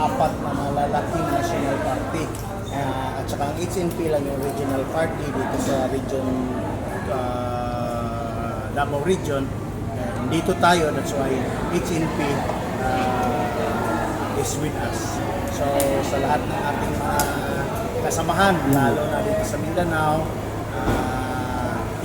apat na malalaking national party. At saka ang HNP lang yung regional party dito sa region, Davao region. Dito tayo, that's why HNP is with us. So sa lahat ng ating mga kasamahan, lalo na dito sa Mindanao,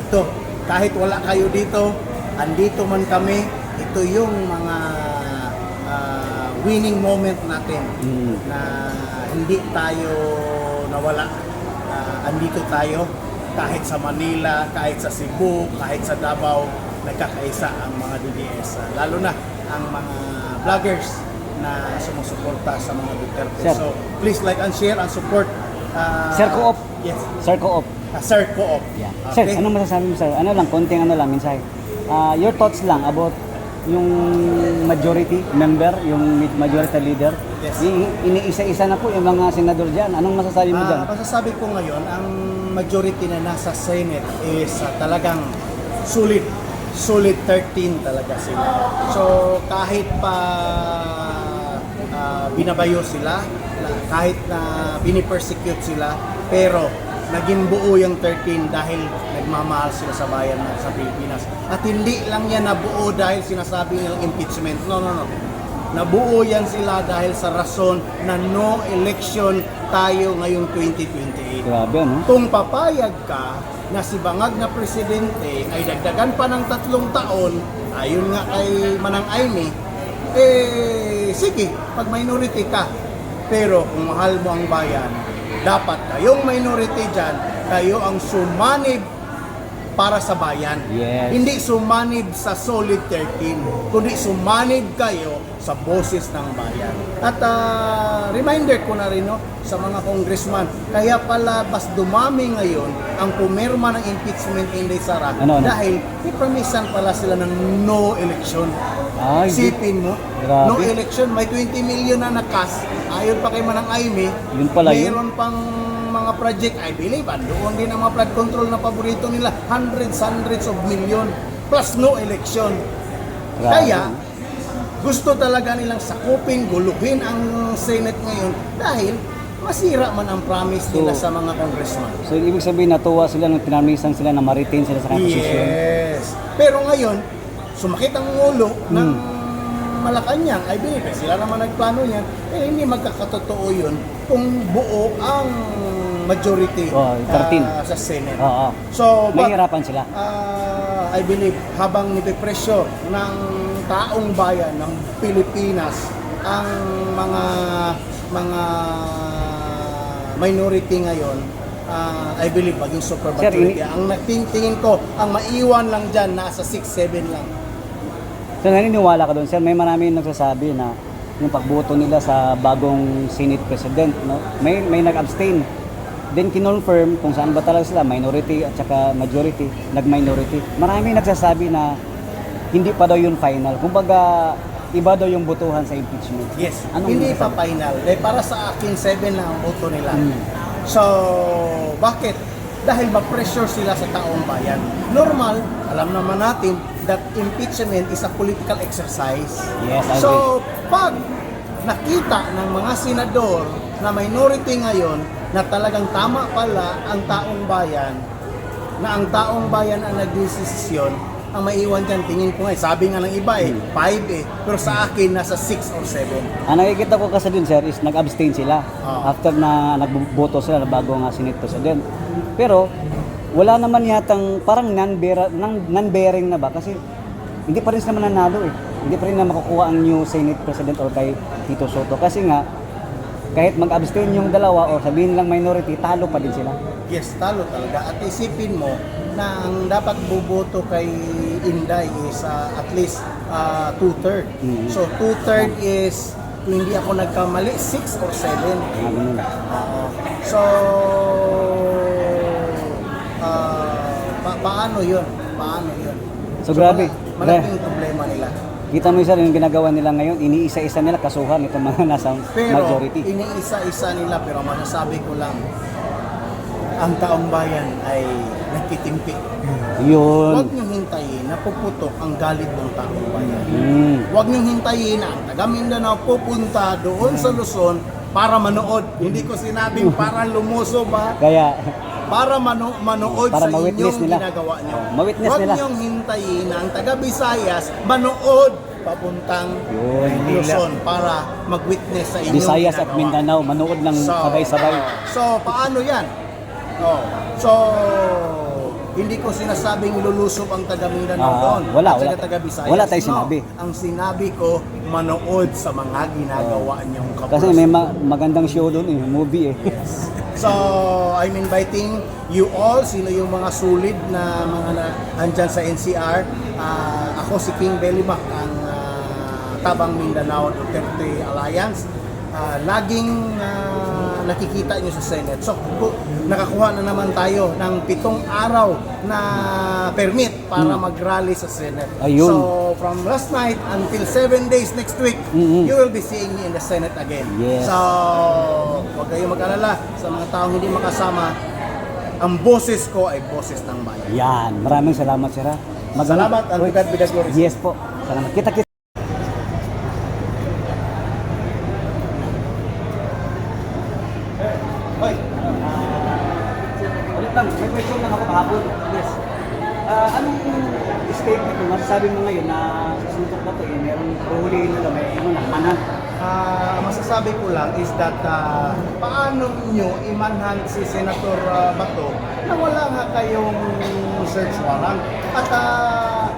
ito, kahit wala kayo dito, andito man kami, ito yung mga winning moment natin na hindi tayo nawala. Andito tayo kahit sa Manila, kahit sa Cebu, kahit sa Davao, nagkakaisa ang mga DDS. Lalo na ang mga vloggers na sumusuporta sa mga Duterte. Sir. So please like and share and support. Sir Co-op. Yes. Sir Co-op. Sir Co-op. Yeah. Okay. Sir, anong masasabi mo, sir? Ano lang, konting ano lang, mensahe. Your thoughts lang about yung majority member, yung majority leader. Yes. Iniisa-isa na po yung mga senador dyan. Anong masasabi mo dyan? Masasabi ko ngayon, ang majority na nasa Senate is talagang solid 13 talaga sila. So kahit pa binabayo sila, kahit na binipersecute sila, pero naging buo yung 13 dahil nagmamahal sila sa bayan na sa Pilipinas. At hindi lang yan nabuo dahil sinasabi nilang impeachment. No. Nabuo yan sila dahil sa rason na no election tayo ngayong 2028. Grabe, ano? Kung papayag ka na si bangag na presidente ay dagdagan pa ng 3 taon, ayon nga kay Manang Aimee, sige, pag minority ka. Pero kung mahal mo ang bayan, dapat kayong minority dyan, kayo ang sumanib para sa bayan. Yes. Hindi sumanib sa solid 13, kundi sumanib kayo sa boses ng bayan. At reminder ko na rin sa mga congressman, kaya pala mas dumami ngayon ang pumirma ng impeachment Inday Sara dahil ipromisan pala sila ng no election. Ay, Sipin mo, grabe. no election, may 20 million na nakas. Ayon pa kay Manang Aimee, Yun pala yun. mayroon pang mga project, I believe, doon din ang mga flood control na paborito nila, hundreds of million, plus no election. Grabe. Kaya, gusto talaga nilang sakupin, guluhin ang Senate ngayon dahil masira man ang promise nila sa mga congressman. So, ibig sabihin, natuwa sila nung pinamisan sila na ma-retain sila sa kanyang posisyon. Yes. Pero ngayon, sumakit ang ulo ng Malacanang, I believe, sila naman nagplano yan, hindi magkakatotoo yun kung buo ang majority 13. sa Senate. Oo. So, Mahirapan sila. I believe, habang nipipresyo ng taong bayan ng Pilipinas ang mga minority ngayon, I believe maging super majority. Ang tingin ko, ang maiwan lang dyan, nasa 6-7 lang. So, naniniwala ka doon, sir? May maraming nagsasabi na yung pagboto nila sa bagong Senate President, no? May nag-abstain. Then kinonfirm kung saan ba talaga sila, minority at saka majority, nag-minority. Maraming nagsasabi na hindi pa daw yun final. Kumbaga, iba daw yung botohan sa impeachment. Yes, Anong hindi pa masasabi? final. Para sa akin, 7 lang ang boto nila. So, bakit? Dahil ma-pressure sila sa taong bayan. Normal, alam naman natin that impeachment is a political exercise. Yes, I So, pag nakita ng mga senador na minority ngayon na talagang tama pala ang taong bayan, na ang taong bayan ang nagdesisyon, ang maiwan dyan, tingin ko nga, sabi nga ng iba 5 pero sa akin nasa 6 or 7. Ang nakikita ko kasi dun, sir, is nag-abstain sila after na nagboto sila na bago nga Senate President. Pero wala naman yatang parang non-bearing na ba? Kasi hindi pa rin sila mananalo eh. Hindi pa rin na makukuha ang new Senate President or kay Tito Soto. Kasi nga, kahit mag-abstain yung dalawa o sabihin lang minority, talo pa din sila. Yes, talo talaga. At isipin mo na ang dapat buboto kay Inday is at least 2/3. So 2/3 is, kung hindi ako nagkamali, 6 or 7. So, paano yun? So, grabe. Malaking problema nila. Kita mo sir, yung ginagawa nila ngayon, iniisa-isa nila kasuhan itong mga nasa majority. Pero iniisa-isa nila, pero masasabi ko lang, ang taong bayan ay nagtitimpi. Yun. Huwag nyo hintayin na puputok ang galit ng taong bayan. Huwag niyong hintayin na ang taga Mindanao pupunta doon sa Luzon para manood. Hindi ko sinabing para lumusob ha. Kaya, Para manood Para sa ma-witness inyong nila. ginagawa niyo. Ma-witness Huwag nila. niyong hintayin na ang taga Visayas manood papuntang Yun. Luzon para mag-witness sa inyong Visayas at ginagawa. Mindanao, manood ng sabay-sabay. So, paano yan? So, hindi ko sinasabing lulusob ang taga Mindanao doon. Wala, at wala. saka taga Visayas. Wala tayong sinabi. Ang sinabi ko, manood sa mga ginagawa niyong Kasi kapulisan. may magandang show doon, movie eh. So, I'm inviting you all, sino yung mga sulit na mga andyan sa NCR. Ako si King Belimac, ang Tabang Mindanao Duterte Alliance. Laging nakikita nyo sa Senate. So, nakakuha na naman tayo ng 7 araw na permit para mag-rally sa Senate. Ayun. So, from last night until 7 days next week, you will be seeing me in the Senate again. Yes. So, huwag kayong mag-alala sa mga taong hindi makasama. Ang boses ko ay boses ng bayan. Yan, maraming salamat sir. ha. Salamat, and to God be the glory. Yes po. Salamat. Kita-kita. Hoy, Ulit lang, may question lang ako kahapon. Yes. Anong statement mo, masasabi mo ngayon na sa suntok na to, merong huhulihin nila, may manan. masasabi ko lang is that paano nyo imanhan si Senator Bato na wala nga kayong search warrant. At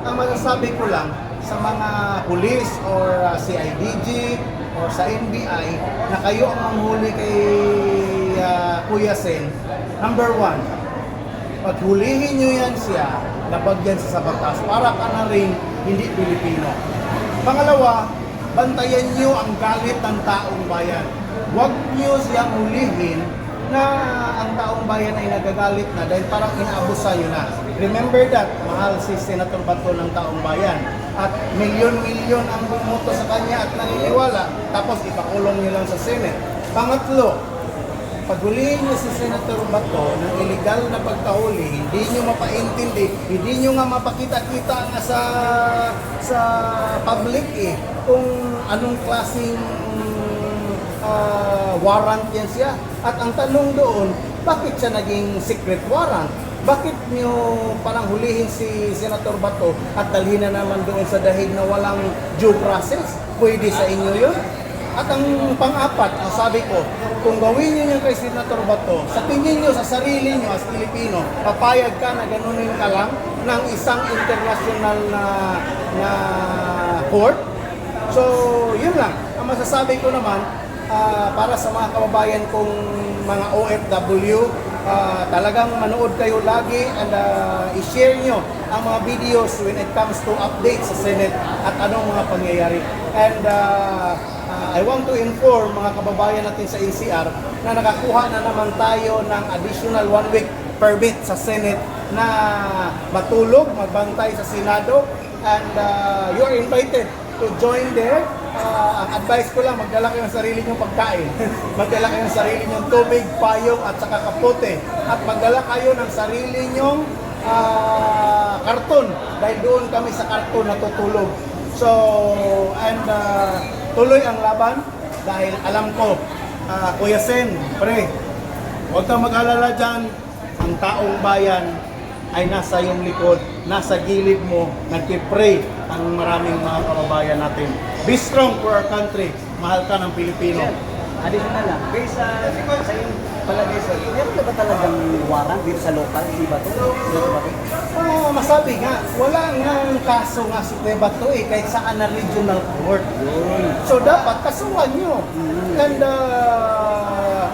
ang masasabi ko lang sa mga pulis or CIDG or sa NBI na kayo ang manghuli kay Kuya Sen, number 1, paghulihin nyo yan siya, labagyan sa batas para ka na rin hindi Pilipino. Pangalawa, bantayan nyo ang galit ng taong bayan. Huwag nyo siyang hulihin na ang taong bayan ay nagagalit na dahil parang inaabusan nyo na. Remember that, mahal si Senator Bato ng taong bayan at milyon-milyon ang bumoto sa kanya at naniniwala, tapos ipakulong nyo lang sa Senate. Pangatlo, paghulihin niyo si Senator Bato ng illegal na pagkahuli, hindi niyo mapaintindi, hindi niyo nga mapakita-kita nga sa public kung anong klaseng warrant yan siya. At ang tanong doon, bakit siya naging secret warrant? Bakit niyo parang hulihin si Senator Bato at dalhin na naman doon sa dahig na walang due process? Pwede sa inyo yun? At ang pang-apat, ang sabi ko, kung gawin niyo yung kay Senator Bato, sa tingin niyo, sa sarili niyo as Pilipino, papayag ka na ganunin ka lang ng isang international na court? So, yun lang. Ang masasabi ko naman, para sa mga kababayan kong mga OFW, talagang manood kayo lagi and i-share nyo ang mga videos when it comes to updates sa Senate at anong mga pangyayari. And I want to inform mga kababayan natin sa NCR na nakakuha na naman tayo ng additional 1 week permit sa Senate na matulog, magbantay sa Senado, and you are invited to join there. Ang advice ko lang, magdala kayo ng sarili nyong pagkain. Magdala kayo ng sarili nyong tubig, payong at saka kapote. At magdala kayo ng sarili nyong karton dahil doon kami sa karton natutulog. So, and tuloy ang laban dahil alam ko, Kuya Sen, pre, huwag kang mag-alala dyan. Ang taong bayan ay nasa iyong likod, nasa gilid mo, nagpipray ang maraming mga kababayan natin. Be strong for our country. Mahal ka ng Pilipino. Additional lang, based sa yung palagay sir, meron na ba talagang warrant dito sa local? Di ba ito? Masabi nga, wala nga kaso nga si Kuya Bato kahit saan na regional court. So dapat kasuhan nyo. And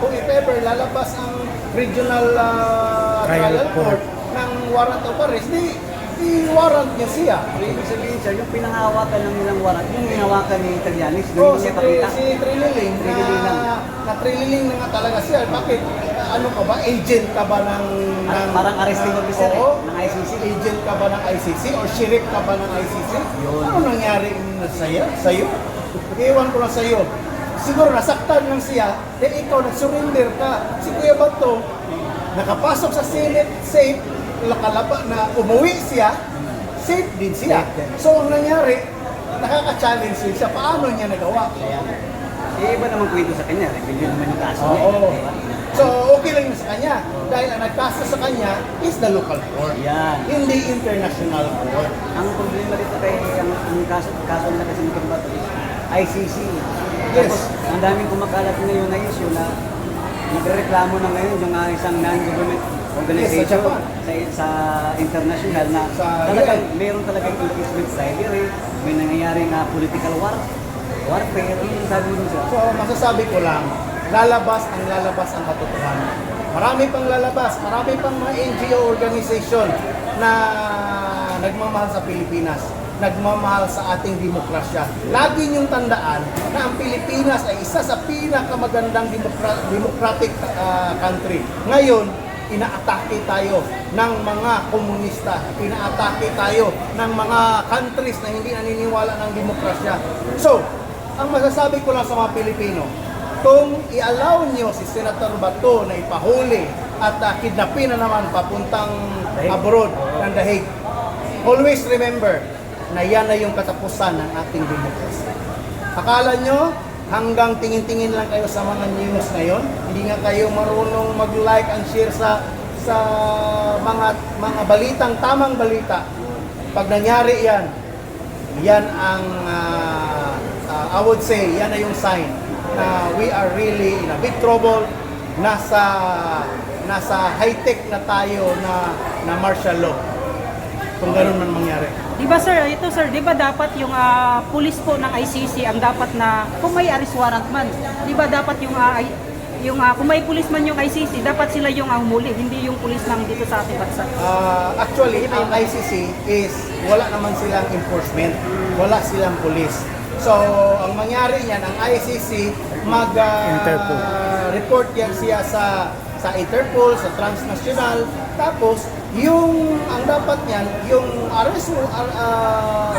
kung if ever lalabas ang regional trial court ng warrant of arrest, i-warrant niya siya. Ibig sabihin sir, yung pinangahawakan ng nilang warrant, yung hinawakan ni Trillanes, doon Si niya pakita. Trililing, na Trililing na nga talaga siya. Bakit? Ano ka ba? Agent ka ba ng Parang arresting officer ng ICC. Agent ka ba ng ICC? Or sheriff ka ba ng ICC? Ano nangyari sa'yo? Iwan ko na sa'yo. Siguro nasaktan lang siya, ikaw nag-surrender ka. Si Kuya Bato, nakapasok sa Senate safe, nakalaba na umuwi siya safe din siya. Safe din. So ang nangyari, nakaka-challenge din siya. Paano niya nagawa? Kaya, iba naman kwento sa kanya. Rebellion naman yung kaso niya. Oo. Diba? So okay lang yun sa kanya. Dahil ang nagkaso sa kanya is the local court. Yan. Hindi international court. Ang problema dito kay ang kaso nila kasi ng Cotabato is ICC. Yes. Tapos, ang daming kumakalat ngayon na issue na nagreklamo na ngayon yung isang non-government organization Yes, sa Japan. sa international na Sa talagang UN. meron talagang impeachment bribery, may nangyayari na political warfare, yung sabi mo dun sa So masasabi ko lang, lalabas ang katotohanan. Marami pang lalabas, marami pang mga NGO organization na nagmamahal sa Pilipinas, nagmamahal sa ating demokrasya. Lagi niyong tandaan na ang Pilipinas ay isa sa pinakamagandang democratic country. Ngayon, inaatake tayo ng mga komunista, inaatake tayo ng mga countries na hindi naniniwala ng demokrasya. So, ang masasabi ko lang sa mga Pilipino, kung i-allow niyo si Senator Bato na ipahuli at kidnapin na naman papuntang abroad ng The Hague, always remember na yan na yung katapusan ng ating demokrasya. Akala nyo, hanggang tingin-tingin lang kayo sa mga news ngayon, hindi nga kayo marunong mag-like and share sa mga balitang tamang balita. Pag nangyari yan, yan ang I would say, yan na yung sign na we are really in a big trouble. Nasa high-tech na tayo na martial law. Kung ganun man mangyari. Di ba sir, ito sir, di ba dapat yung pulis po ng ICC ang dapat na, kung may arrest warrant man, di ba dapat kung may pulis man yung ICC, dapat sila yung humuli, hindi yung pulis lang dito sa ating bansa. Actually, ang ICC is wala naman silang enforcement, wala silang pulis. So, ang mangyari niyan, ang ICC report yan siya sa Interpol, sa transnational, tapos ang dapat niyan, yung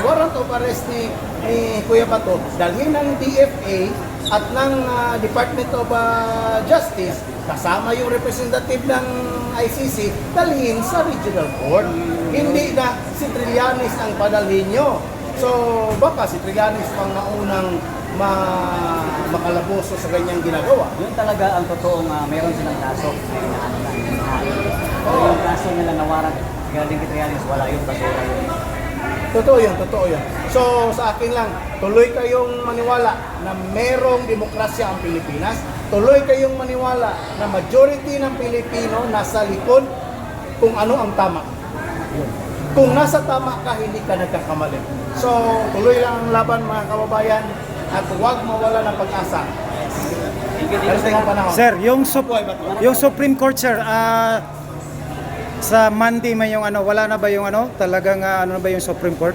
warrant of arrest ni Kuya Bato, dalhin ng DFA at ng Department of Justice, kasama yung representative ng ICC, dalhin sa regional court. Hindi na si Trillanes ang padalhin nyo. So, baka si Trillanes pang naunang makalaboso sa ganyang ginagawa. yun talaga ang totoong meron silang kaso na inaano na. Yung kaso nila na warrant galing kay Trillanes, wala yung basura yun. Totoo yun. So, sa akin lang, tuloy kayong maniwala na merong demokrasya ang Pilipinas. Tuloy kayong maniwala na majority ng Pilipino nasa likod kung ano ang tama. Kung nasa tama ka, hindi ka nagkakamali. So, tuloy lang ang laban mga kababayan at huwag mawala ng pag-asa. Pero sa panahon. Sir, yung Supreme Court, sir, sa Monday may yung wala na ba yung talagang ano na ba yung Supreme Court?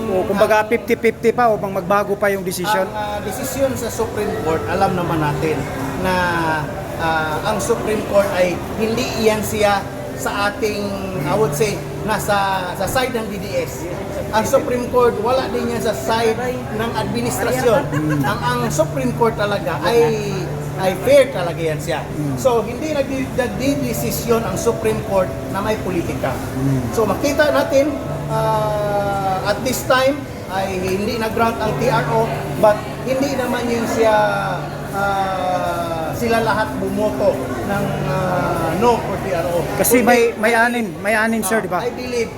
O kumbaga 50-50 pa o bang magbago pa yung decision? Ang desisyon sa Supreme Court, alam naman natin na ang Supreme Court ay hindi iyan siya sa ating, I would say, nasa sa side ng DDS. Ang Supreme Court, wala din yan sa side ng administrasyon. Ang Supreme Court talaga ay fair talaga yan siya. So, hindi nagdidesisyon ang Supreme Court na may politika. So, makita natin, at this time, ay hindi nag-grant ang TRO, but hindi naman yun siya sila lahat bumoto ng no for TRO. Kasi may anin sir, di ba? I believe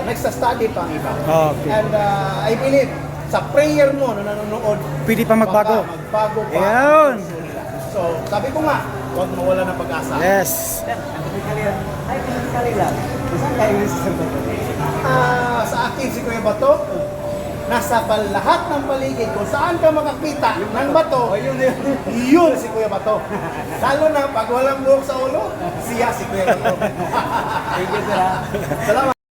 nagsa-study pa ang iba. Okay. And I believe sa prayer mo na nanonood, Pwede pa magbago. baka magbago pa. Ayun. ang puso nila. So, sabi ko nga, huwag mawala ng pag-asa. Yes. Technically lang. Saan kayo yung Sir Bato? Sa akin si Kuya Bato, nasa lahat ng paligid kung saan ka makakita ng bato, yun si Kuya Bato. Lalo na pag walang buhok sa ulo, siya si Kuya Bato. Thank you, sir. Salamat.